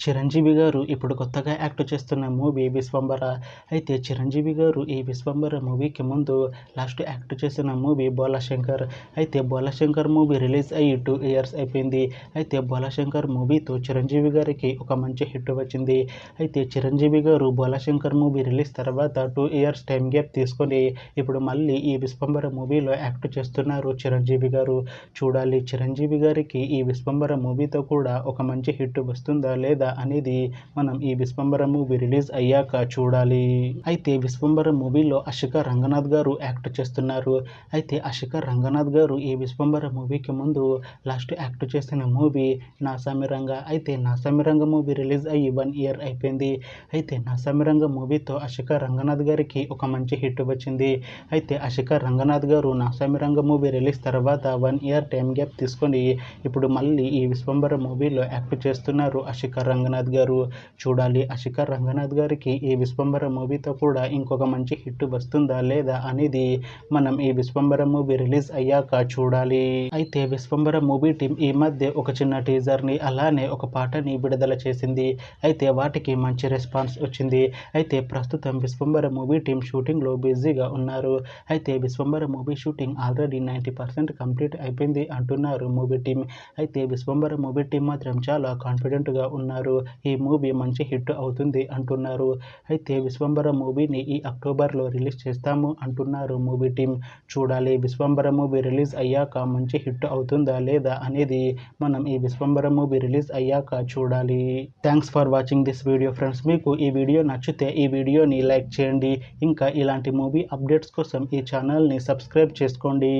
చిరంజీవి గారు ఇప్పుడు కొత్తగా యాక్ట్ చేస్తున్న మూవీ విశ్వంబర. అయితే చిరంజీవి గారు ఈ విశ్వంబర మూవీకి ముందు లాస్ట్ యాక్ట్ చేసిన మూవీ బోలాశంకర్. అయితే బోలాశంకర్ మూవీ రిలీజ్ అయ్యి 2 ఇయర్స్ అయిపోయింది. అయితే బోలాశంకర్ మూవీతో చిరంజీవి గారికి ఒక మంచి హిట్ వచ్చింది. అయితే చిరంజీవి గారు బోలాశంకర్ మూవీ రిలీజ్ తర్వాత 2 ఇయర్స్ టైం గ్యాప్ తీసుకొని ఇప్పుడు మళ్ళీ ఈ విశ్వంబర మూవీలో యాక్ట్ చేస్తున్నారు చిరంజీవి గారు. చూడాలి చిరంజీవి గారికి ఈ విశ్వంబర మూవీతో కూడా ఒక మంచి హిట్ వస్తుందా లేదా అనేది మనం ఈ విశ్వంబర మూవీ రిలీజ్ అయ్యాక చూడాలి. అయితే విశ్వంబర మూవీలో అశిక రంగనాథ్ గారు యాక్ట్ చేస్తున్నారు. అయితే అశిక రంగనాథ్ గారు ఈ విశ్వంబర మూవీకి ముందు లాస్ట్ యాక్ట్ చేసిన మూవీ నాసామిరంగ. అయితే నాసామిరంగ మూవీ రిలీజ్ అయ్యి 1 ఇయర్ అయిపోయింది. అయితే నాసామిరంగ మూవీతో అశిక రంగనాథ్ గారికి ఒక మంచి హిట్ వచ్చింది. అయితే అశిక రంగనాథ్ గారు నాసామిరంగ మూవీ రిలీజ్ తర్వాత 1 ఇయర్ టైం గ్యాప్ తీసుకొని ఇప్పుడు మళ్ళీ ఈ విశ్వంబర మూవీలో యాక్ట్ చేస్తున్నారు అశిక రంగనాథ్ గారు. చూడాలి అశిక రంగనాథ్ గారికి ఈ విశ్వంబర మూవీతో కూడా ఇంకొక మంచి హిట్ వస్తుందా లేదా అనేది మనం ఈ విశ్వంబర మూవీ రిలీజ్ అయ్యాక చూడాలి. అయితే విశ్వంబర మూవీ టీం ఈ మధ్య ఒక చిన్న టీజర్ని అలానే ఒక పాటని విడుదల చేసింది. అయితే వాటికి మంచి రెస్పాన్స్ వచ్చింది. అయితే ప్రస్తుతం విశ్వంబర మూవీ టీం షూటింగ్లో బిజీగా ఉన్నారు. అయితే Vishwambhara movie shooting already 90% complete అయిపోయింది అంటున్నారు మూవీ టీం. అయితే విశ్వంబర మూవీ టీం మాత్రం చాలా కాన్ఫిడెంట్గా ఉన్నారు. ఈ మూవీ మంచి హిట్ అవుతుంది అంటున్నారు. అయితే విశ్వంబర మూవీని ఈ అక్టోబర్లో రిలీజ్ చేస్తాము అంటున్నారు మూవీ టీం. చూడాలి విశ్వంబర మూవీ రిలీజ్ అయ్యాక మంచి హిట్ అవుతుందా లేదా అనేది మనం ఈ విశ్వంబర మూవీ రిలీజ్ అయ్యాక చూడాలి. Thanks for watching this video friends. మీకు ఈ వీడియో నచ్చితే ఈ వీడియోని లైక్ చేయండి. ఇంకా ఇలాంటి మూవీ అప్డేట్స్ కోసం ఈ ఛానల్ని సబ్స్క్రైబ్ చేసుకోండి.